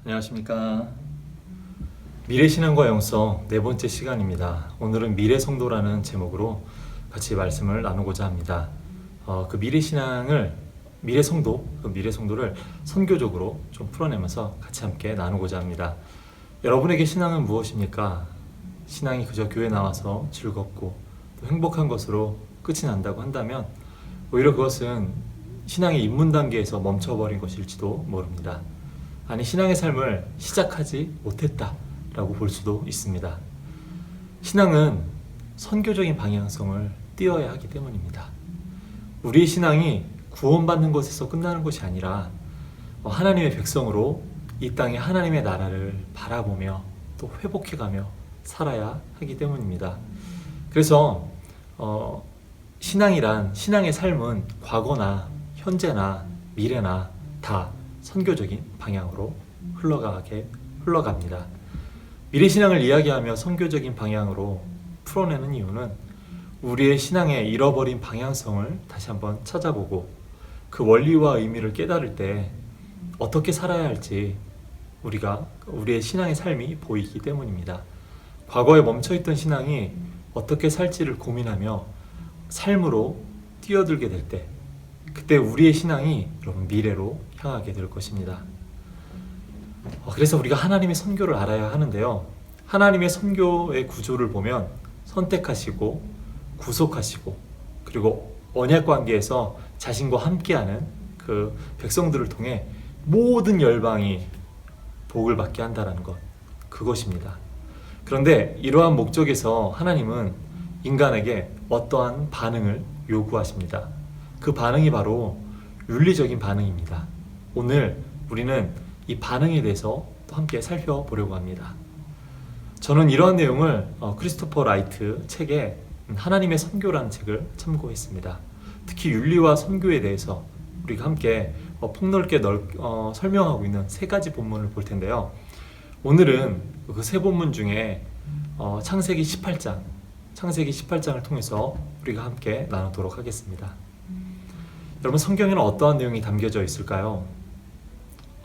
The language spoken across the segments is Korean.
안녕하십니까. 미래신앙과 영성 네 번째 시간입니다. 오늘은 미래성도라는 제목으로 같이 말씀을 나누고자 합니다. 그 미래성도를 선교적으로 좀 풀어내면서 같이 함께 나누고자 합니다. 여러분에게 신앙은 무엇입니까? 신앙이 그저 교회 나와서 즐겁고 또 행복한 것으로 끝이 난다고 한다면 오히려 그것은 신앙의 입문 단계에서 멈춰버린 것일지도 모릅니다. 아니, 신앙의 삶을 시작하지 못했다라고 볼 수도 있습니다. 신앙은 선교적인 방향성을 띄어야 하기 때문입니다. 우리의 신앙이 구원받는 것에서 끝나는 것이 아니라 하나님의 백성으로 이 땅에 하나님의 나라를 바라보며 또 회복해가며 살아야 하기 때문입니다. 그래서 신앙의 삶은 과거나 현재나 미래나 다 선교적인 방향으로 흘러갑니다. 미래신앙을 이야기하며 선교적인 방향으로 풀어내는 이유는 우리의 신앙의 잃어버린 방향성을 다시 한번 찾아보고 그 원리와 의미를 깨달을 때 어떻게 살아야 할지 우리의 신앙의 삶이 보이기 때문입니다. 과거에 멈춰있던 신앙이 어떻게 살지를 고민하며 삶으로 뛰어들게 될 때 그때 우리의 신앙이 여러분 미래로 향하게 될 것입니다. 그래서 우리가 하나님의 선교를 알아야 하는데요. 하나님의 선교의 구조를 보면 선택하시고 구속하시고 그리고 언약 관계에서 자신과 함께하는 그 백성들을 통해 모든 열방이 복을 받게 한다는 것, 그것입니다. 그런데 이러한 목적에서 하나님은 인간에게 어떠한 반응을 요구하십니다. 그 반응이 바로 윤리적인 반응입니다. 오늘 우리는 이 반응에 대해서 또 함께 살펴보려고 합니다. 저는 이러한 내용을 크리스토퍼 라이트 책에 하나님의 선교라는 책을 참고했습니다. 특히 윤리와 선교에 대해서 우리가 함께 폭넓게 설명하고 있는 세 가지 본문을 볼 텐데요. 오늘은 그 세 본문 중에 창세기 18장을 통해서 우리가 함께 나누도록 하겠습니다. 여러분, 성경에는 어떠한 내용이 담겨져 있을까요?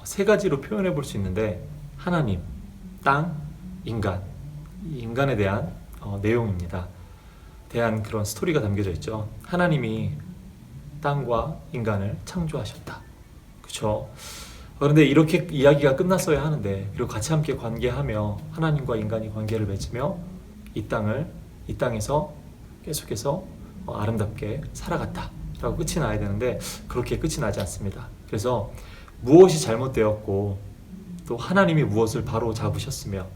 세 가지로 표현해 볼 수 있는데 하나님, 땅, 인간, 이 인간에 대한 내용입니다. 대한 그런 스토리가 담겨져 있죠. 하나님이 땅과 인간을 창조하셨다. 그렇죠? 그런데 이렇게 이야기가 끝났어야 하는데, 그리고 같이 함께 관계하며 하나님과 인간이 관계를 맺으며 이 땅에서 계속해서 아름답게 살아갔다 라고 끝이 나야 되는데 그렇게 끝이 나지 않습니다. 그래서 무엇이 잘못되었고 또 하나님이 무엇을 바로 잡으셨으며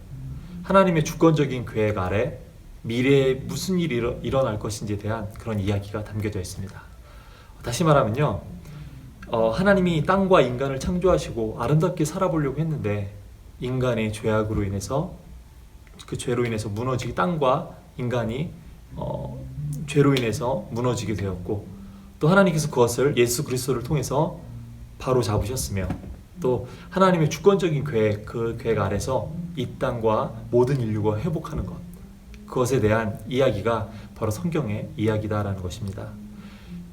하나님의 주권적인 계획 아래 미래에 무슨 일이 일어날 것인지에 대한 그런 이야기가 담겨져 있습니다. 다시 말하면요, 하나님이 땅과 인간을 창조하시고 아름답게 살아보려고 했는데 인간의 죄악으로 인해서 그 죄로 인해서 땅과 인간이 죄로 인해서 무너지게 되었고 또 하나님께서 그것을 예수 그리스도를 통해서 바로 잡으셨으며 또 하나님의 주권적인 그 계획 아래서 이 땅과 모든 인류가 회복하는 것, 그것에 대한 이야기가 바로 성경의 이야기다라는 것입니다.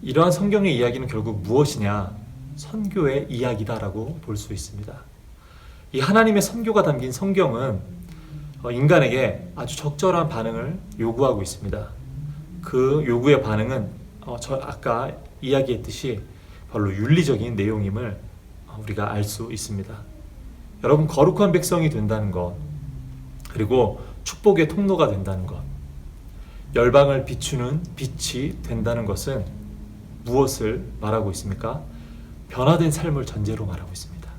이러한 성경의 이야기는 결국 무엇이냐? 선교의 이야기다라고 볼 수 있습니다. 이 하나님의 선교가 담긴 성경은 인간에게 아주 적절한 반응을 요구하고 있습니다. 그 요구의 반응은 아까 이야기했듯이 바로 윤리적인 내용임을 우리가 알 수 있습니다. 여러분, 거룩한 백성이 된다는 것, 그리고 축복의 통로가 된다는 것, 열방을 비추는 빛이 된다는 것은 무엇을 말하고 있습니까? 변화된 삶을 전제로 말하고 있습니다.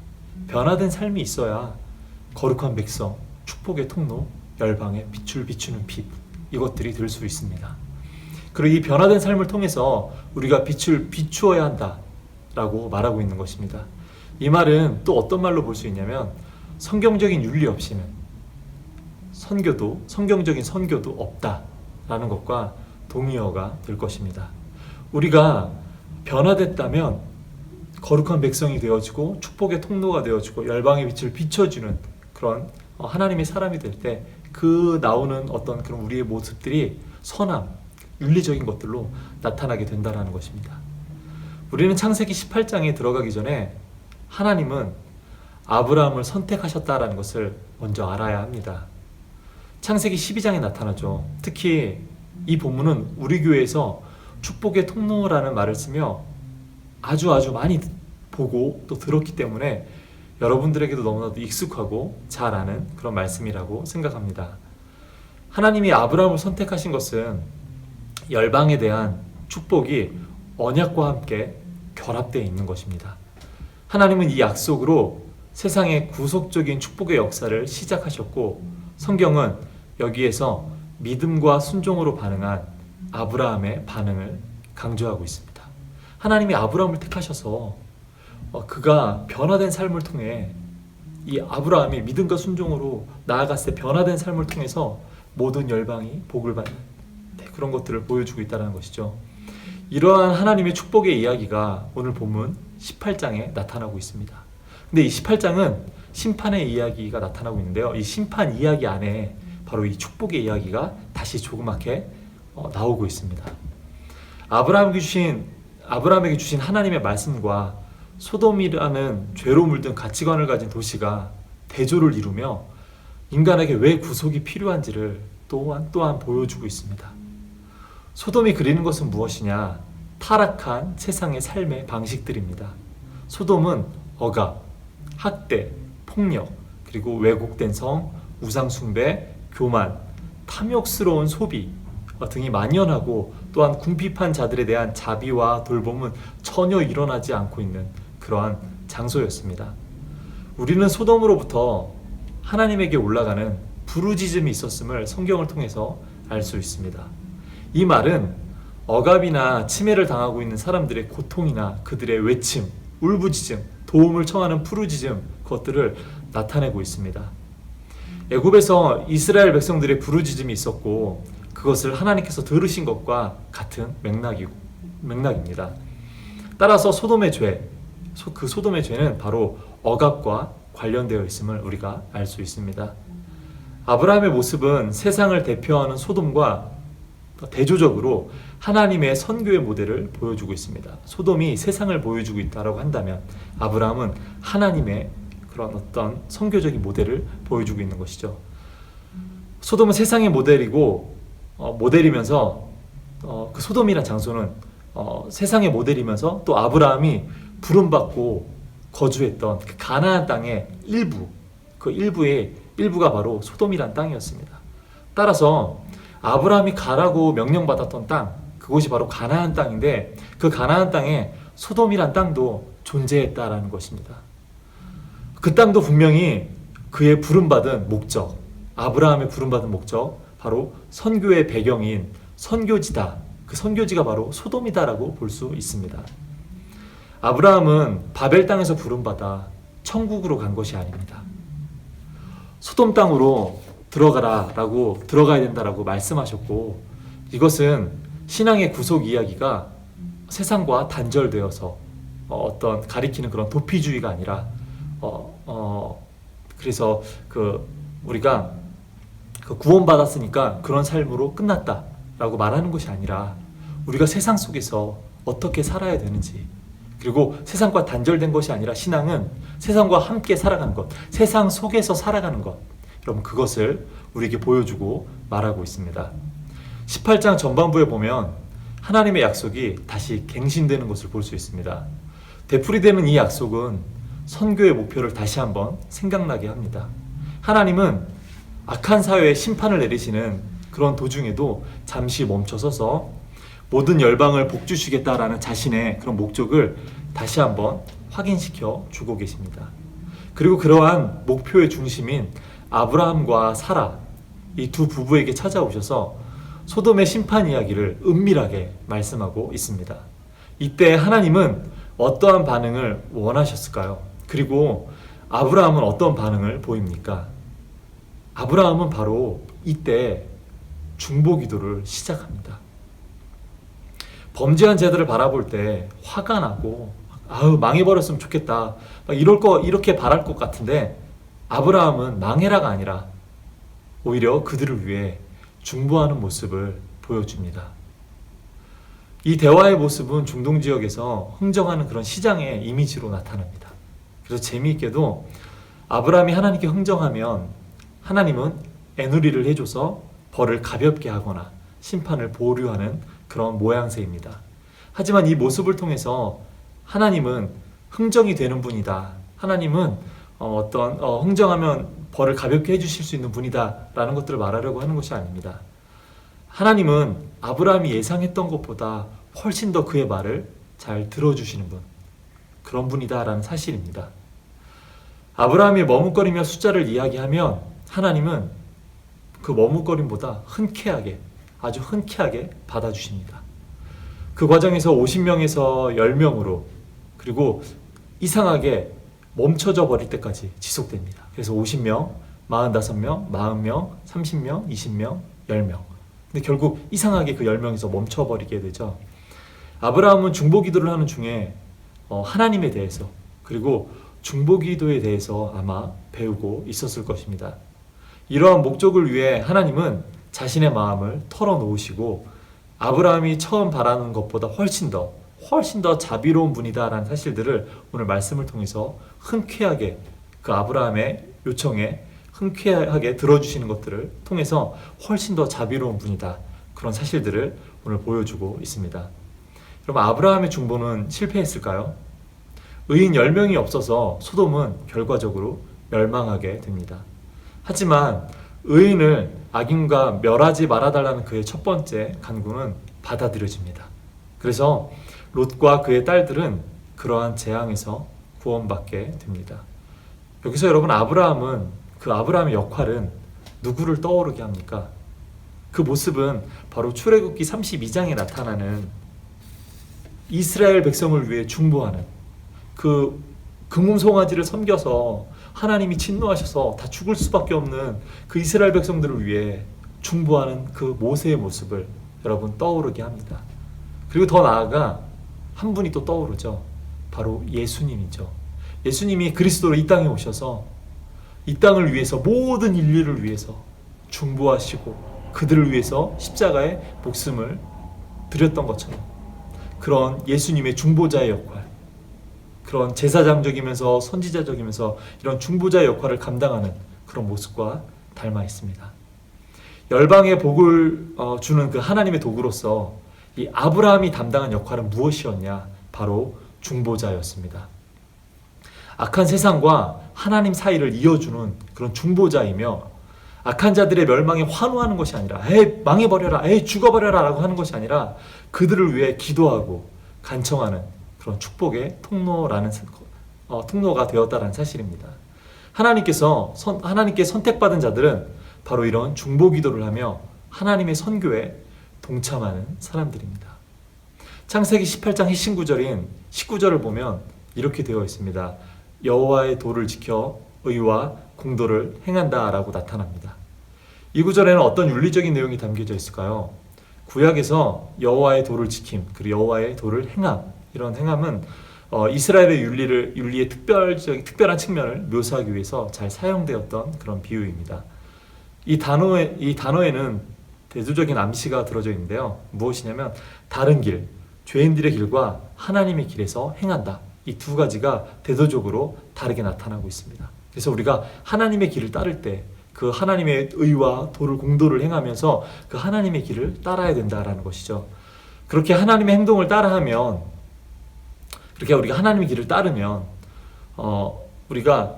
변화된 삶이 있어야 거룩한 백성, 축복의 통로, 열방에 빛을 비추는 빛, 이것들이 될 수 있습니다. 그리고 이 변화된 삶을 통해서 우리가 빛을 비추어야 한다라고 말하고 있는 것입니다. 이 말은 또 어떤 말로 볼 수 있냐면 성경적인 윤리 없이는 성경적인 선교도 없다라는 것과 동의어가 될 것입니다. 우리가 변화됐다면 거룩한 백성이 되어지고 축복의 통로가 되어지고 열방의 빛을 비춰주는 그런 하나님의 사람이 될 때 그 나오는 어떤 그런 우리의 모습들이 선함, 윤리적인 것들로 나타나게 된다는 것입니다. 우리는 창세기 18장에 들어가기 전에 하나님은 아브라함을 선택하셨다라는 것을 먼저 알아야 합니다. 창세기 12장에 나타나죠. 특히 이 본문은 우리 교회에서 축복의 통로라는 말을 쓰며 아주 많이 보고 또 들었기 때문에 여러분들에게도 너무나도 익숙하고 잘 아는 그런 말씀이라고 생각합니다. 하나님이 아브라함을 선택하신 것은 열방에 대한 축복이 언약과 함께 결합되어 있는 것입니다. 하나님은 이 약속으로 세상의 구속적인 축복의 역사를 시작하셨고, 성경은 여기에서 믿음과 순종으로 반응한 아브라함의 반응을 강조하고 있습니다. 하나님이 아브라함을 택하셔서 그가 변화된 삶을 통해 이 아브라함이 믿음과 순종으로 나아갔을 때 변화된 삶을 통해서 모든 열방이 복을 받는 그런 것들을 보여주고 있다는 것이죠. 이러한 하나님의 축복의 이야기가 오늘 본문 18장에 나타나고 있습니다. 근데 이 18장은 심판의 이야기가 나타나고 있는데요. 이 심판 이야기 안에 바로 이 축복의 이야기가 다시 조그맣게 나오고 있습니다. 아브라함에게 주신 하나님의 말씀과 소돔이라는 죄로 물든 가치관을 가진 도시가 대조를 이루며 인간에게 왜 구속이 필요한지를 또한 보여주고 있습니다. 소돔이 그리는 것은 무엇이냐? 타락한 세상의 삶의 방식들입니다. 소돔은 억압, 학대, 폭력, 그리고 왜곡된 성, 우상숭배, 교만, 탐욕스러운 소비 등이 만연하고, 또한 궁핍한 자들에 대한 자비와 돌봄은 전혀 일어나지 않고 있는 그러한 장소였습니다. 우리는 소돔으로부터 하나님에게 올라가는 부르짖음이 있었음을 성경을 통해서 알 수 있습니다. 이 말은 억압이나 침해를 당하고 있는 사람들의 고통이나 그들의 외침, 울부짖음, 도움을 청하는 부르짖음, 그것들을 나타내고 있습니다. 애굽에서 이스라엘 백성들의 부르짖음이 있었고, 그것을 하나님께서 들으신 것과 같은 맥락입니다. 따라서 소돔의 죄는 바로 억압과 관련되어 있음을 우리가 알 수 있습니다. 아브라함의 모습은 세상을 대표하는 소돔과 대조적으로 하나님의 선교의 모델을 보여주고 있습니다. 소돔이 세상을 보여주고 있다고 한다면 아브라함은 하나님의 그런 어떤 선교적인 모델을 보여주고 있는 것이죠. 소돔은 세상의 모델이면서 그 소돔이라는 장소는 세상의 모델이면서 또 아브라함이 부름받고 거주했던 그 가나안 땅의 일부가 바로 소돔이란 땅이었습니다. 따라서 아브라함이 가라고 명령받았던 땅, 그곳이 바로 가나안 땅인데, 그 가나안 땅에 소돔이란 땅도 존재했다라는 것입니다. 그 땅도 분명히 그의 부름받은 목적, 아브라함의 부름받은 목적, 바로 선교의 배경인 선교지다. 그 선교지가 바로 소돔이다라고 볼 수 있습니다. 아브라함은 바벨 땅에서 부름받아 천국으로 간 것이 아닙니다. 소돔 땅으로 들어가야 된다라고 말씀하셨고, 이것은 신앙의 구속 이야기가 세상과 단절되어서 어떤 가리키는 그런 도피주의가 아니라 그래서 우리가 구원받았으니까 그런 삶으로 끝났다라고 말하는 것이 아니라, 우리가 세상 속에서 어떻게 살아야 되는지, 그리고 세상과 단절된 것이 아니라 신앙은 세상과 함께 살아가는 것, 세상 속에서 살아가는 것, 여러분 그것을 우리에게 보여주고 말하고 있습니다. 18장 전반부에 보면 하나님의 약속이 다시 갱신되는 것을 볼 수 있습니다. 되풀이되는 이 약속은 선교의 목표를 다시 한번 생각나게 합니다. 하나님은 악한 사회에 심판을 내리시는 그런 도중에도 잠시 멈춰서서 모든 열방을 복주시겠다라는 자신의 그런 목적을 다시 한번 확인시켜 주고 계십니다. 그리고 그러한 목표의 중심인 아브라함과 사라, 이 두 부부에게 찾아오셔서 소돔의 심판 이야기를 은밀하게 말씀하고 있습니다. 이때 하나님은 어떠한 반응을 원하셨을까요? 그리고 아브라함은 어떤 반응을 보입니까? 아브라함은 바로 이때 중보기도를 시작합니다. 범죄한 자들을 바라볼 때 화가 나고 망해버렸으면 좋겠다, 이렇게 바랄 것 같은데, 아브라함은 망해라가 아니라 오히려 그들을 위해 중보하는 모습을 보여줍니다. 이 대화의 모습은 중동 지역에서 흥정하는 그런 시장의 이미지로 나타납니다. 그래서 재미있게도 아브라함이 하나님께 흥정하면 하나님은 애누리를 해줘서 벌을 가볍게 하거나 심판을 보류하는 그런 모양새입니다. 하지만 이 모습을 통해서 하나님은 흥정이 되는 분이다. 하나님은 흥정하면 벌을 가볍게 해주실 수 있는 분이다 라는 것들을 말하려고 하는 것이 아닙니다. 하나님은 아브라함이 예상했던 것보다 훨씬 더 그의 말을 잘 들어주시는 분, 그런 분이다 라는 사실입니다. 아브라함이 머뭇거리며 숫자를 이야기하면 하나님은 그 머뭇거림보다 흔쾌하게, 아주 흔쾌하게 받아주십니다. 그 과정에서 50명에서 10명으로, 그리고 이상하게 멈춰져 버릴 때까지 지속됩니다. 그래서 50명, 45명, 40명, 30명, 20명, 10명. 근데 결국 이상하게 그 10명에서 멈춰버리게 되죠. 아브라함은 중보기도를 하는 중에 하나님에 대해서, 그리고 중보기도에 대해서 아마 배우고 있었을 것입니다. 이러한 목적을 위해 하나님은 자신의 마음을 털어놓으시고 아브라함이 처음 바라는 것보다 훨씬 더 자비로운 분이다라는 사실들을 오늘 말씀을 통해서 흔쾌하게, 그 아브라함의 요청에 흔쾌하게 들어주시는 것들을 통해서 훨씬 더 자비로운 분이다, 그런 사실들을 오늘 보여주고 있습니다. 여러분, 아브라함의 중보는 실패했을까요? 의인 10명이 없어서 소돔은 결과적으로 멸망하게 됩니다. 하지만 의인을 악인과 멸하지 말아달라는 그의 첫 번째 간구는 받아들여집니다. 그래서 롯과 그의 딸들은 그러한 재앙에서 구원받게 됩니다. 여기서 여러분, 그 아브라함의 역할은 누구를 떠오르게 합니까? 그 모습은 바로 출애굽기 32장에 나타나는 이스라엘 백성을 위해 중보하는, 그 금송아지를 섬겨서 하나님이 진노하셔서 다 죽을 수밖에 없는 그 이스라엘 백성들을 위해 중보하는 그 모세의 모습을 여러분 떠오르게 합니다. 그리고 더 나아가 한 분이 또 떠오르죠. 바로 예수님이죠. 예수님이 그리스도로 이 땅에 오셔서 이 땅을 위해서, 모든 인류를 위해서 중보하시고 그들을 위해서 십자가에 목숨을 드렸던 것처럼, 그런 예수님의 중보자의 역할, 그런 제사장적이면서 선지자적이면서 이런 중보자의 역할을 감당하는 그런 모습과 닮아 있습니다. 열방의 복을 주는 그 하나님의 도구로서 이 아브라함이 담당한 역할은 무엇이었냐? 바로 중보자였습니다. 악한 세상과 하나님 사이를 이어주는 그런 중보자이며, 악한 자들의 멸망에 환호하는 것이 아니라 에이 망해버려라, 에이 죽어버려라 라고 하는 것이 아니라 그들을 위해 기도하고 간청하는 그런 축복의 통로가 되었다는 사실입니다. 하나님께 선택받은 자들은 바로 이런 중보기도를 하며 하나님의 선교에 동참하는 사람들입니다. 창세기 18장 핵심 구절인 19절을 보면 이렇게 되어 있습니다. 여호와의 도를 지켜 의와 공도를 행한다 라고 나타납니다. 이 구절에는 어떤 윤리적인 내용이 담겨져 있을까요? 구약에서 여호와의 도를 지킴, 그리고 여호와의 도를 행함, 이런 행함은 이스라엘의 윤리의 특별한 측면을 묘사하기 위해서 잘 사용되었던 그런 비유입니다. 이 단어에는 대조적인 암시가 들어져 있는데요. 무엇이냐면 다른 길, 죄인들의 길과 하나님의 길에서 행한다. 이 두 가지가 대조적으로 다르게 나타나고 있습니다. 그래서 우리가 하나님의 길을 따를 때 그 하나님의 의와 공도를 행하면서 그 하나님의 길을 따라야 된다라는 것이죠. 그렇게 하나님의 행동을 따라하면, 그렇게 우리가 하나님의 길을 따르면 우리가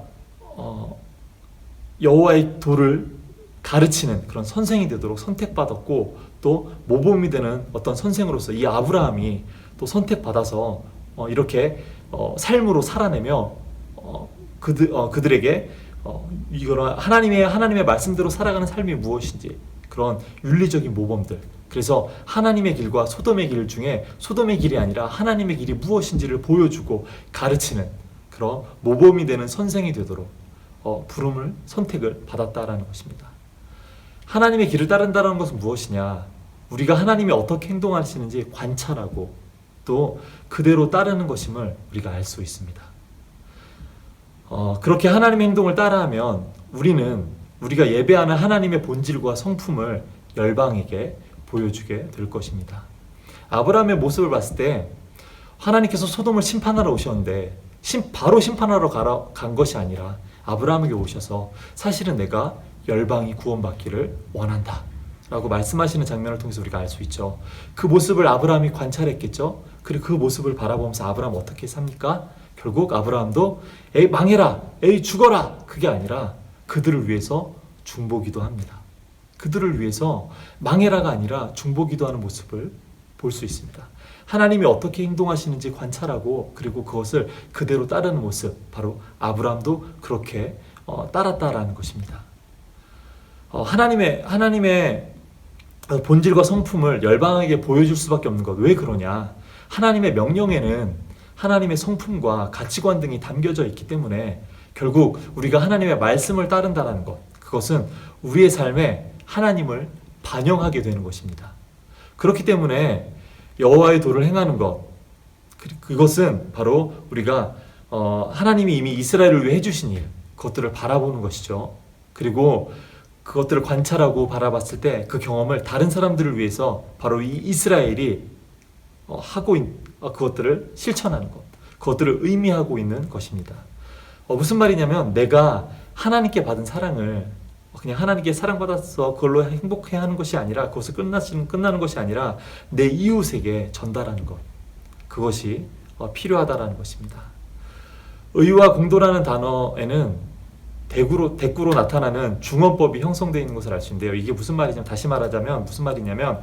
여호와의 도를 가르치는 그런 선생이 되도록 선택받았고, 또 모범이 되는 어떤 선생으로서 이 아브라함이 또 선택받아서 이렇게 삶으로 살아내며 그들에게 이거는 하나님의 말씀대로 살아가는 삶이 무엇인지, 그런 윤리적인 모범들, 그래서 하나님의 길과 소돔의 길 중에 소돔의 길이 아니라 하나님의 길이 무엇인지를 보여주고 가르치는 그런 모범이 되는 선생이 되도록 선택을 받았다라는 것입니다. 하나님의 길을 따른다는 것은 무엇이냐? 우리가 하나님이 어떻게 행동하시는지 관찰하고 또 그대로 따르는 것임을 우리가 알 수 있습니다. 그렇게 하나님의 행동을 따라하면 우리가 예배하는 하나님의 본질과 성품을 열방에게 보여주게 될 것입니다. 아브라함의 모습을 봤을 때 하나님께서 소돔을 심판하러 오셨는데 바로 심판하러 간 것이 아니라 아브라함에게 오셔서 사실은 내가 열방이 구원받기를 원한다 라고 말씀하시는 장면을 통해서 우리가 알 수 있죠. 그 모습을 아브라함이 관찰했겠죠. 그리고 그 모습을 바라보면서 아브라함 어떻게 삽니까? 결국 아브라함도 에이 망해라, 에이 죽어라, 그게 아니라 그들을 위해서 중보기도 합니다. 그들을 위해서 망해라가 아니라 중보기도하는 모습을 볼 수 있습니다. 하나님이 어떻게 행동하시는지 관찰하고 그리고 그것을 그대로 따르는 모습, 바로 아브라함도 그렇게 따랐다라는 것입니다. 하나님의 본질과 성품을 열방에게 보여줄 수밖에 없는 것. 왜 그러냐? 하나님의 명령에는 하나님의 성품과 가치관 등이 담겨져 있기 때문에 결국 우리가 하나님의 말씀을 따른다는 것, 그것은 우리의 삶에 하나님을 반영하게 되는 것입니다. 그렇기 때문에 여호와의 도를 행하는 것, 그것은 바로 우리가 하나님이 이미 이스라엘을 위해 해주신 일, 그것들을 바라보는 것이죠. 그리고 그것들을 관찰하고 바라봤을 때 그 경험을 다른 사람들을 위해서 바로 이 이스라엘이 그것들을 실천하는 것, 그것들을 의미하고 있는 것입니다. 무슨 말이냐면 내가 하나님께 받은 사랑을 그냥 하나님께 사랑받아서 그걸로 행복해하는 것이 아니라, 그것을 끝나는 것이 아니라 내 이웃에게 전달하는 것, 그것이 필요하다라는 것입니다. 의와 공도라는 단어에는 대꾸로 나타나는 중언법이 형성되어 있는 것을 알 수 있는데요. 이게 무슨 말이냐면, 다시 말하자면 무슨 말이냐면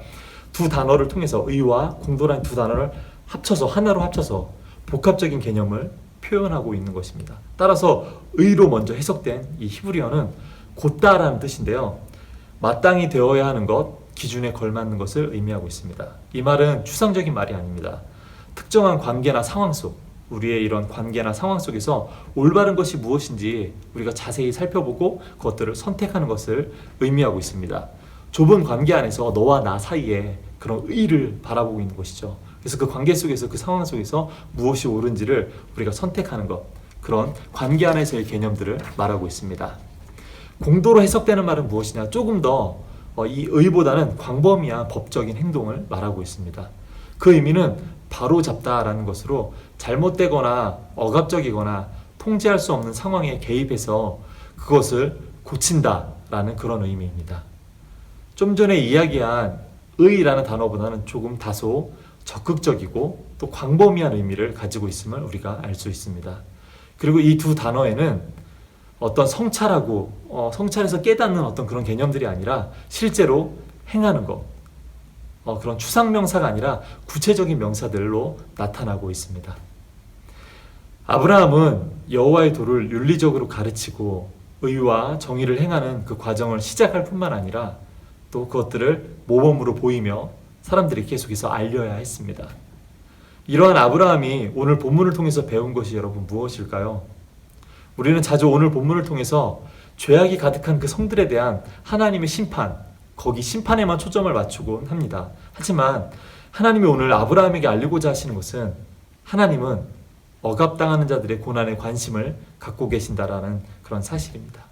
두 단어를 통해서 의와 공도라는 두 단어를 합쳐서 하나로 합쳐서 복합적인 개념을 표현하고 있는 것입니다. 따라서 의로 먼저 해석된 이 히브리어는 곧다라는 뜻인데요. 마땅히 되어야 하는 것, 기준에 걸맞는 것을 의미하고 있습니다. 이 말은 추상적인 말이 아닙니다. 특정한 관계나 상황 속, 우리의 이런 관계나 상황 속에서 올바른 것이 무엇인지 우리가 자세히 살펴보고 그것들을 선택하는 것을 의미하고 있습니다. 좁은 관계 안에서 너와 나 사이에 그런 의를 바라보고 있는 것이죠. 그래서 그 관계 속에서, 그 상황 속에서 무엇이 옳은지를 우리가 선택하는 것, 그런 관계 안에서의 개념들을 말하고 있습니다. 공도로 해석되는 말은 무엇이냐? 조금 더 이 의보다는 광범위한 법적인 행동을 말하고 있습니다. 그 의미는 바로잡다라는 것으로 잘못되거나 억압적이거나 통제할 수 없는 상황에 개입해서 그것을 고친다라는 그런 의미입니다. 좀 전에 이야기한 의라는 단어보다는 조금 다소 적극적이고 또 광범위한 의미를 가지고 있음을 우리가 알 수 있습니다. 그리고 이 두 단어에는 어떤 성찰해서 깨닫는 어떤 그런 개념들이 아니라 실제로 행하는 것, 그런 추상명사가 아니라 구체적인 명사들로 나타나고 있습니다. 아브라함은 여호와의 도를 윤리적으로 가르치고 의와 정의를 행하는 그 과정을 시작할 뿐만 아니라 또 그것들을 모범으로 보이며 사람들이 계속해서 알려야 했습니다. 이러한 아브라함이 오늘 본문을 통해서 배운 것이 여러분 무엇일까요? 우리는 자주 오늘 본문을 통해서 죄악이 가득한 그 성들에 대한 하나님의 심판, 거기 심판에만 초점을 맞추곤 합니다. 하지만 하나님이 오늘 아브라함에게 알리고자 하시는 것은 하나님은 억압당하는 자들의 고난에 관심을 갖고 계신다라는 그런 사실입니다.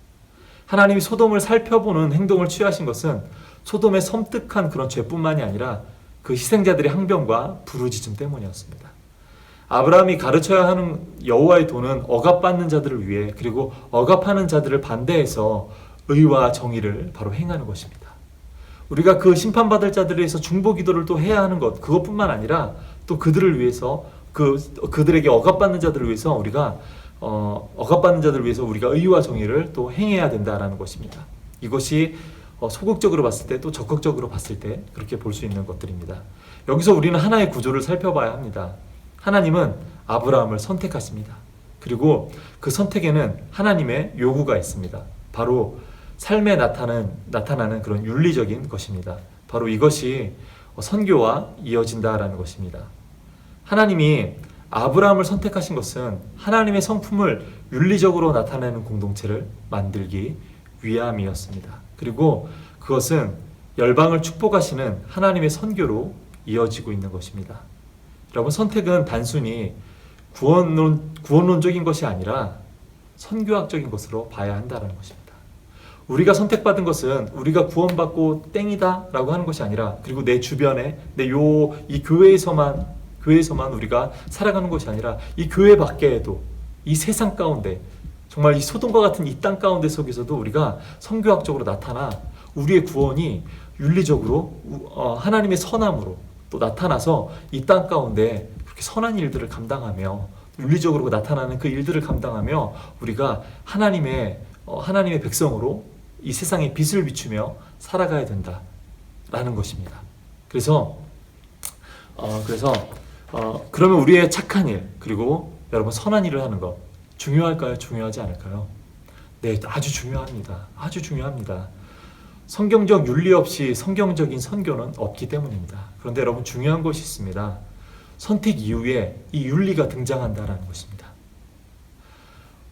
하나님이 소돔을 살펴보는 행동을 취하신 것은 소돔의 섬뜩한 그런 죄뿐만이 아니라 그 희생자들의 항변과 부르짖음 때문이었습니다. 아브라함이 가르쳐야 하는 여호와의 도는 억압받는 자들을 위해, 그리고 억압하는 자들을 반대해서 의와 정의를 바로 행하는 것입니다. 우리가 그 심판받을 자들을 위해서 중보기도를 또 해야 하는 것, 그것뿐만 아니라 또 그들을 위해서 그들에게 억압받는 자들을 위해서 우리가 의와 정의를 또 행해야 된다라는 것입니다. 이것이 소극적으로 봤을 때 또 적극적으로 봤을 때 그렇게 볼 수 있는 것들입니다. 여기서 우리는 하나의 구조를 살펴봐야 합니다. 하나님은 아브라함을 선택하십니다. 그리고 그 선택에는 하나님의 요구가 있습니다. 바로 삶에 나타나는 그런 윤리적인 것입니다. 바로 이것이 선교와 이어진다라는 것입니다. 하나님이 아브라함을 선택하신 것은 하나님의 성품을 윤리적으로 나타내는 공동체를 만들기 위함이었습니다. 그리고 그것은 열방을 축복하시는 하나님의 선교로 이어지고 있는 것입니다. 여러분, 선택은 단순히 구원론적인 것이 아니라 선교학적인 것으로 봐야 한다는 것입니다. 우리가 선택받은 것은 우리가 구원받고 땡이다 라고 하는 것이 아니라, 그리고 내 주변에 이 교회에서만 우리가 살아가는 것이 아니라 이 교회 밖에에도 이 세상 가운데 정말 이 소돔과 같은 이 땅 가운데 속에서도 우리가 선교학적으로 나타나 우리의 구원이 윤리적으로 하나님의 선함으로 또 나타나서 이 땅 가운데 그렇게 선한 일들을 감당하며 윤리적으로 나타나는 그 일들을 감당하며 우리가 하나님의 백성으로 이 세상에 빛을 비추며 살아가야 된다라는 것입니다. 그래서 그러면 우리의 착한 일 그리고 여러분 선한 일을 하는 것 중요할까요? 중요하지 않을까요? 네, 아주 중요합니다. 아주 중요합니다. 성경적 윤리 없이 성경적인 선교는 없기 때문입니다. 그런데 여러분 중요한 것이 있습니다. 선택 이후에 이 윤리가 등장한다는 것입니다.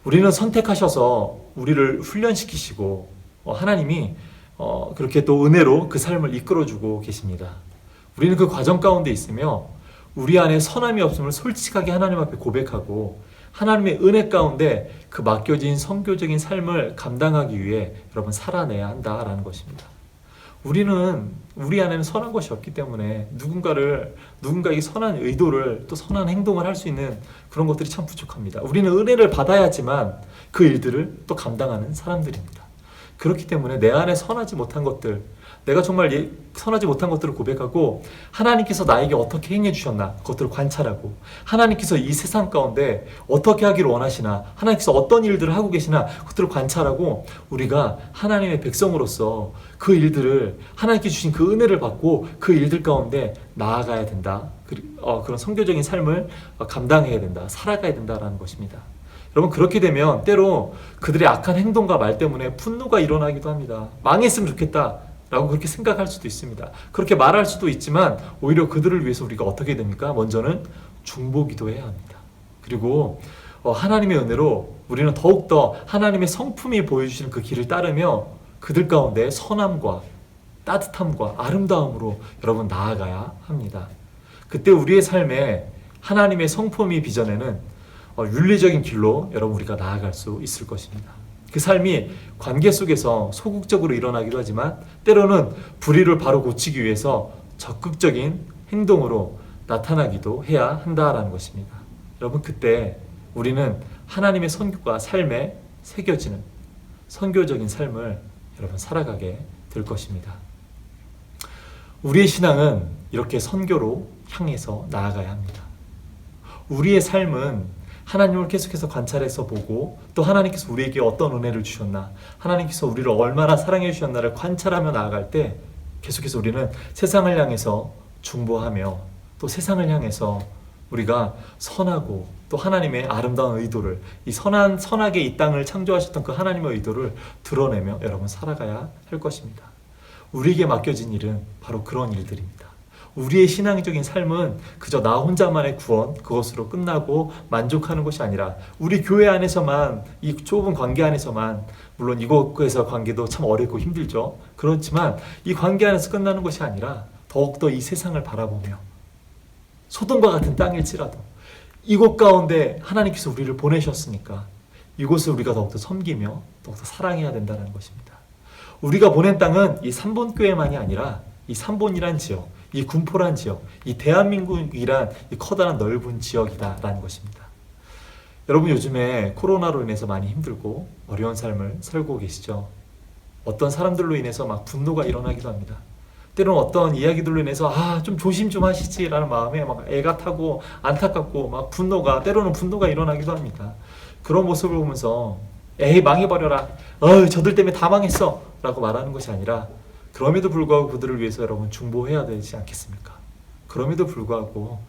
우리는 선택하셔서 우리를 훈련시키시고 하나님이 그렇게 또 은혜로 그 삶을 이끌어주고 계십니다. 우리는 그 과정 가운데 있으며 우리 안에 선함이 없음을 솔직하게 하나님 앞에 고백하고 하나님의 은혜 가운데 그 맡겨진 선교적인 삶을 감당하기 위해 여러분 살아내야 한다라는 것입니다. 우리는 우리 안에는 선한 것이 없기 때문에 누군가에게 선한 의도를 또 선한 행동을 할 수 있는 그런 것들이 참 부족합니다. 우리는 은혜를 받아야지만 그 일들을 또 감당하는 사람들입니다. 그렇기 때문에 내 안에 선하지 못한 것들, 내가 정말 선하지 못한 것들을 고백하고 하나님께서 나에게 어떻게 행해 주셨나 그것들을 관찰하고 하나님께서 이 세상 가운데 어떻게 하기를 원하시나 하나님께서 어떤 일들을 하고 계시나 그것들을 관찰하고 우리가 하나님의 백성으로서 그 일들을 하나님께 주신 그 은혜를 받고 그 일들 가운데 나아가야 된다. 그런 선교적인 삶을 감당해야 된다. 살아가야 된다라는 것입니다. 여러분 그렇게 되면 때로 그들의 악한 행동과 말 때문에 분노가 일어나기도 합니다. 망했으면 좋겠다 라고 그렇게 생각할 수도 있습니다. 그렇게 말할 수도 있지만 오히려 그들을 위해서 우리가 어떻게 됩니까? 먼저는 중보기도해야 합니다. 그리고 하나님의 은혜로 우리는 더욱더 하나님의 성품이 보여주시는 그 길을 따르며 그들 가운데 선함과 따뜻함과 아름다움으로 여러분 나아가야 합니다. 그때 우리의 삶에 하나님의 성품이 빚어내는 윤리적인 길로 여러분 우리가 나아갈 수 있을 것입니다. 그 삶이 관계 속에서 소극적으로 일어나기도 하지만 때로는 불의를 바로 고치기 위해서 적극적인 행동으로 나타나기도 해야 한다라는 것입니다. 여러분 그때 우리는 하나님의 선교가 삶에 새겨지는 선교적인 삶을 여러분 살아가게 될 것입니다. 우리의 신앙은 이렇게 선교로 향해서 나아가야 합니다. 우리의 삶은 하나님을 계속해서 관찰해서 보고 또 하나님께서 우리에게 어떤 은혜를 주셨나 하나님께서 우리를 얼마나 사랑해 주셨나를 관찰하며 나아갈 때 계속해서 우리는 세상을 향해서 중보하며 또 세상을 향해서 우리가 선하고 또 하나님의 아름다운 의도를 이 선하게 이 땅을 창조하셨던 그 하나님의 의도를 드러내며 여러분 살아가야 할 것입니다. 우리에게 맡겨진 일은 바로 그런 일들입니다. 우리의 신앙적인 삶은 그저 나 혼자만의 구원 그것으로 끝나고 만족하는 것이 아니라 우리 교회 안에서만 이 좁은 관계 안에서만 물론 이곳에서 관계도 참 어렵고 힘들죠. 그렇지만 이 관계 안에서 끝나는 것이 아니라 더욱더 이 세상을 바라보며 소돔과 같은 땅일지라도 이곳 가운데 하나님께서 우리를 보내셨으니까 이곳을 우리가 더욱더 섬기며 더욱더 사랑해야 된다는 것입니다. 우리가 보낸 땅은 이 삼본교회만이 아니라 이 삼본이란 지역 이 군포란 지역, 이 대한민국이란 이 커다란 넓은 지역이다라는 것입니다. 여러분 요즘에 코로나로 인해서 많이 힘들고 어려운 삶을 살고 계시죠? 어떤 사람들로 인해서 막 분노가 일어나기도 합니다. 때로는 어떤 이야기들로 인해서 좀 조심 좀 하시지라는 마음에 막 애가 타고 안타깝고 막 때로는 분노가 일어나기도 합니다. 그런 모습을 보면서 에이 망해버려라, 저들 때문에 다 망했어 라고 말하는 것이 아니라 그럼에도 불구하고 그들을 위해서 여러분 중보해야 되지 않겠습니까? 그럼에도 불구하고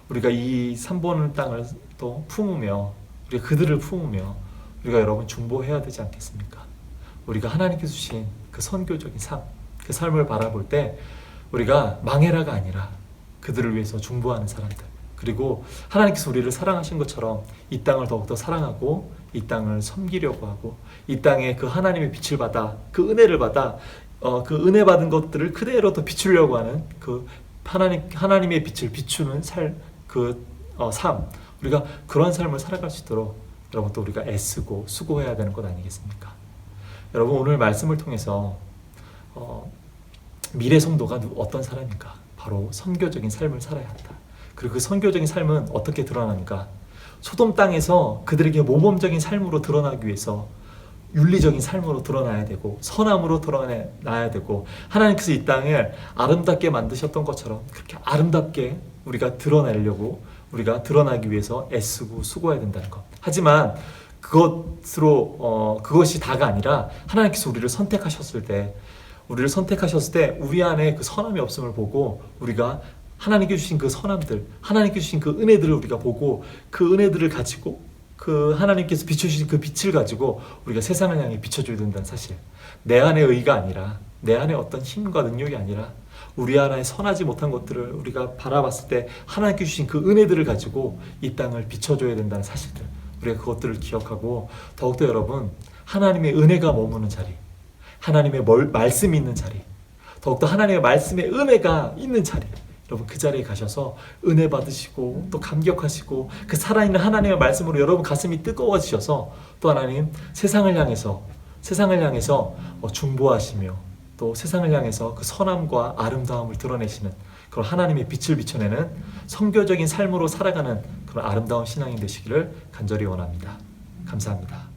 우리가 이 삼본 땅을 또 품으며 우리가 그들을 품으며 우리가 여러분 중보해야 되지 않겠습니까? 우리가 하나님께서 주신 그 선교적인 삶, 그 삶을 바라볼 때 우리가 망해라가 아니라 그들을 위해서 중보하는 사람들 그리고 하나님께서 우리를 사랑하신 것처럼 이 땅을 더욱더 사랑하고 이 땅을 섬기려고 하고 이 땅에 그 하나님의 빛을 받아 그 은혜를 받아 그 은혜 받은 것들을 그대로 더 비추려고 하는 그 하나님의 빛을 비추는 삶 우리가 그런 삶을 살아갈 수 있도록 여러분 또 우리가 애쓰고 수고해야 되는 것 아니겠습니까? 여러분 오늘 말씀을 통해서 미래 성도가 어떤 사람인가? 바로 선교적인 삶을 살아야 한다. 그리고 그 선교적인 삶은 어떻게 드러납니까? 소돔 땅에서 그들에게 모범적인 삶으로 드러나기 위해서 윤리적인 삶으로 드러나야 되고 선함으로 드러나야 되고, 하나님께서 이 땅을 아름답게 만드셨던 것처럼 그렇게 아름답게 우리가 드러내려고, 우리가 드러나기 위해서 애쓰고 수고해야 된다는 것. 하지만 그것이 다가 아니라 하나님께서 우리를 선택하셨을 때 우리 안에 그 선함이 없음을 보고, 우리가 하나님께 주신 그 선함들, 하나님께 주신 그 은혜들을 우리가 보고, 그 은혜들을 가지고, 그 하나님께서 비춰주신 그 빛을 가지고 우리가 세상을 향해 비춰줘야 된다는 사실. 내 안의 의가 아니라, 내 안의 어떤 힘과 능력이 아니라, 우리 안에 선하지 못한 것들을 우리가 바라봤을 때 하나님께 주신 그 은혜들을 가지고 이 땅을 비춰줘야 된다는 사실들, 우리가 그것들을 기억하고, 더욱더 여러분, 하나님의 은혜가 머무는 자리, 하나님의 말씀이 있는 자리, 더욱더 하나님의 말씀의 은혜가 있는 자리, 여러분 그 자리에 가셔서 은혜 받으시고 또 감격하시고, 그 살아있는 하나님의 말씀으로 여러분 가슴이 뜨거워지셔서 또 하나님 세상을 향해서 중보하시며, 또 세상을 향해서 그 선함과 아름다움을 드러내시는 그런 하나님의 빛을 비춰내는 선교적인 삶으로 살아가는 그런 아름다운 신앙이 되시기를 간절히 원합니다. 감사합니다.